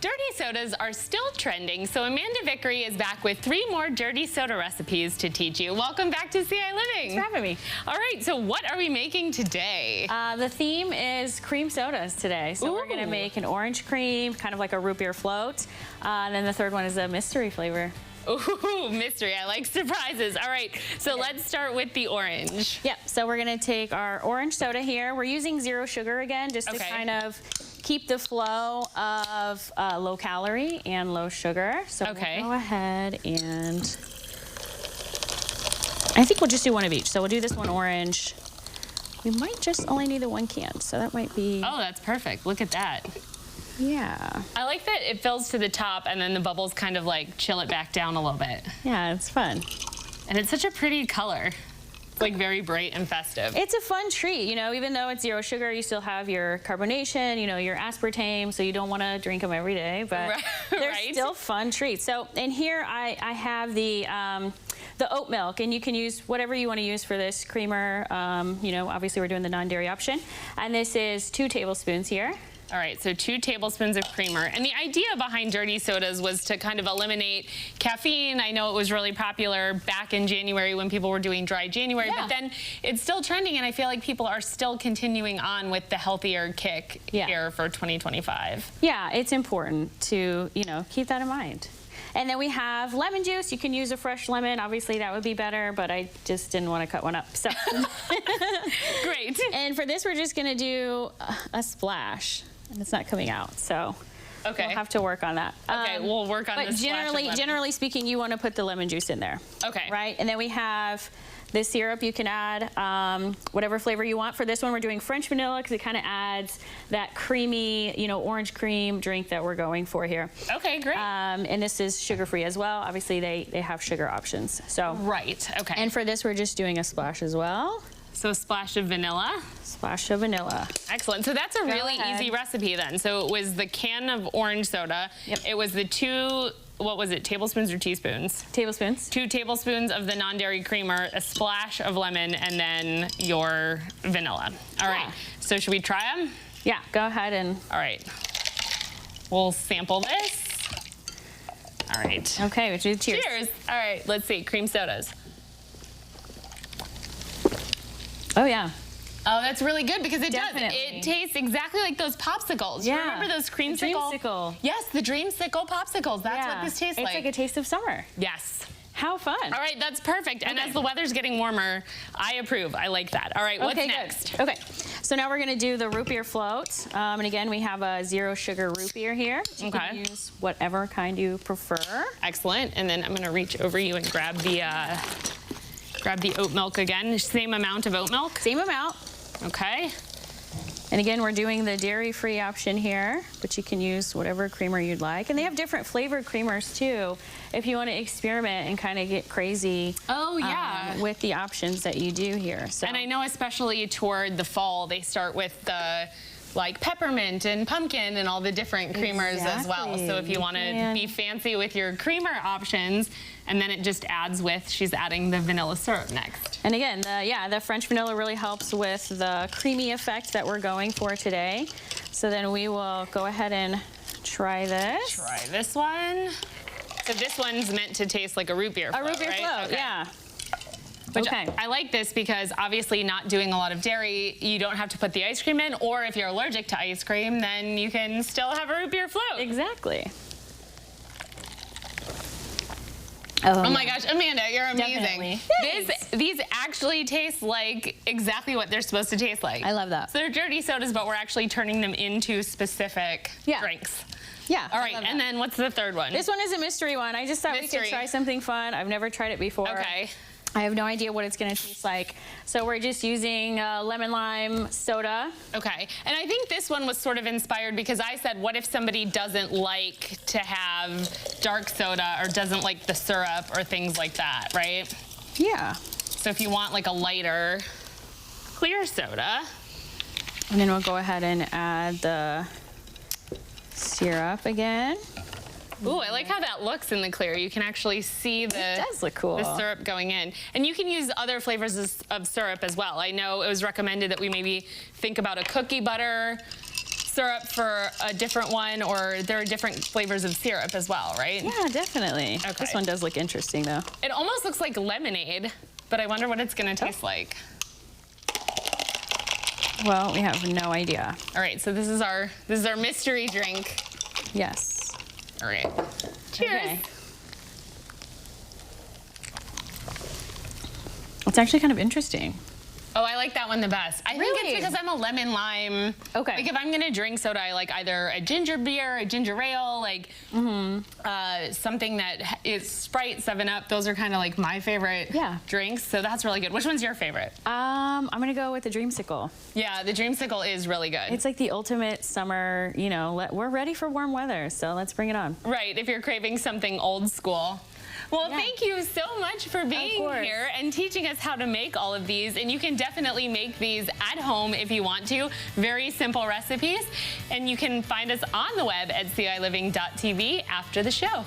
Dirty sodas are still trending, so Amanda Vickery is back with 3 more dirty soda recipes to teach you. Welcome back to CI Living. Thanks for having me. All right, so what are we making today? The theme is cream sodas today. So we're gonna make an orange cream, kind of like a root beer float. And then the third one is a mystery flavor. Ooh, mystery. I like surprises. All right, so let's start with the orange. Yep, so we're gonna take our orange soda here. We're using 0 sugar again, just to kind of keep the flow of low calorie and low sugar. So we'll go ahead and, I think we'll just do one of each. So we'll do this one orange. We might just only need the 1 can, so that might be. Oh, that's perfect. Look at that. Yeah. I like that it fills to the top and then the bubbles kind of like chill it back down a little bit. Yeah, it's fun. And it's such a pretty color. It's like very bright and festive. It's a fun treat, you know, even though it's 0 sugar, you still have your carbonation, you know, your aspartame, so you don't want to drink them every day, but they're still fun treats. So, and here I have the oat milk, and you can use whatever you want to use for this creamer. You know, obviously we're doing the non-dairy option, and this is 2 tablespoons here. All right, so 2 tablespoons of creamer. And the idea behind dirty sodas was to kind of eliminate caffeine. I know it was really popular back in January when people were doing dry January, but then it's still trending, and I feel like people are still continuing on with the healthier kick here for 2025. Yeah, it's important to, you know, keep that in mind. And then we have lemon juice. You can use a fresh lemon. Obviously, that would be better, but I just didn't want to cut one up. So great. And for this, we're just going to do a splash. And it's not coming out, so we'll have to work on that. Okay, we'll work on this. But generally speaking, you want to put the lemon juice in there. Okay. Right? And then we have this syrup. You can add whatever flavor you want. For this one, we're doing French vanilla because it kind of adds that creamy, you know, orange cream drink that we're going for here. Okay, great. And this is sugar-free as well. Obviously, they have sugar options. So okay. And for this, we're just doing a splash as well. So a splash of vanilla. Splash of vanilla. Excellent. So that's a really easy recipe then. So it was the can of orange soda. Yep. It was the 2, what was it, tablespoons or teaspoons? Tablespoons. 2 tablespoons of the non-dairy creamer, a splash of lemon, and then your vanilla. All right. So should we try them? Yeah, go ahead and. All right. We'll sample this. All right. Okay, we do cheers. Cheers. All right, let's see, cream sodas. Oh, yeah. Oh, that's really good because it does. It tastes exactly like those popsicles. Yeah. You remember those creamsicle? Dreamsicle. Yes, the dreamsicle popsicles. That's what this tastes like. It's like a taste of summer. Yes. How fun. All right, that's perfect. And as the weather's getting warmer, I approve. I like that. All right, what's next? Okay, so now we're going to do the root beer float. And again, we have a 0 sugar root beer here. You can use whatever kind you prefer. Excellent. And then I'm going to reach over you and grab the oat milk again. Same amount of oat milk? Same amount. Okay. And again, we're doing the dairy-free option here, but you can use whatever creamer you'd like. And they have different flavored creamers too, if you want to experiment and kind of get crazy with the options that you do here. So. And I know especially toward the fall, they start with the like peppermint and pumpkin and all the different creamers as well. So if you want to be fancy with your creamer options, and then it just adds with, she's adding the vanilla syrup next. And again, the French vanilla really helps with the creamy effect that we're going for today. So then we will go ahead and try this. Try this one. So this one's meant to taste like a root beer float, A root beer float, yeah. Which I like this because obviously not doing a lot of dairy, you don't have to put the ice cream in, or if you're allergic to ice cream, then you can still have a root beer float. Exactly. Oh my gosh, Amanda, you're amazing. These actually taste like exactly what they're supposed to taste like. I love that. So they're dirty sodas, but we're actually turning them into specific drinks. Yeah. All right, and then what's the third one? This one is a mystery one. I just thought we could try something fun. I've never tried it before. Okay. I have no idea what it's going to taste like. So we're just using lemon lime soda. Okay. And I think this one was sort of inspired because I said, what if somebody doesn't like to have dark soda or doesn't like the syrup or things like that, right? Yeah. So if you want like a lighter, clear soda. And then we'll go ahead and add the syrup again. Ooh, I like how that looks in the clear. You can actually see the, it does look cool. The syrup going in. And you can use other flavors of syrup as well. I know it was recommended that we maybe think about a cookie butter syrup for a different one, or there are different flavors of syrup as well, right? Yeah, definitely. Okay. This one does look interesting, though. It almost looks like lemonade, but I wonder what it's going to taste like. Well, we have no idea. All right, so this is our mystery drink. Yes. All right. Cheers. Okay. It's actually kind of interesting. Oh, I like that one the best. I think it's because I'm a lemon lime. Okay. Like if I'm gonna drink soda, I like either a ginger beer, a ginger ale, like something that is Sprite, 7-Up. Those are kind of like my favorite drinks. So that's really good. Which one's your favorite? I'm gonna go with the Dreamsicle. Yeah, the Dreamsicle is really good. It's like the ultimate summer, you know, we're ready for warm weather, so let's bring it on. Right, if you're craving something old school. Well, thank you so much for being here and teaching us how to make all of these. And you can definitely make these at home if you want to. Very simple recipes. And you can find us on the web at CILiving.tv after the show.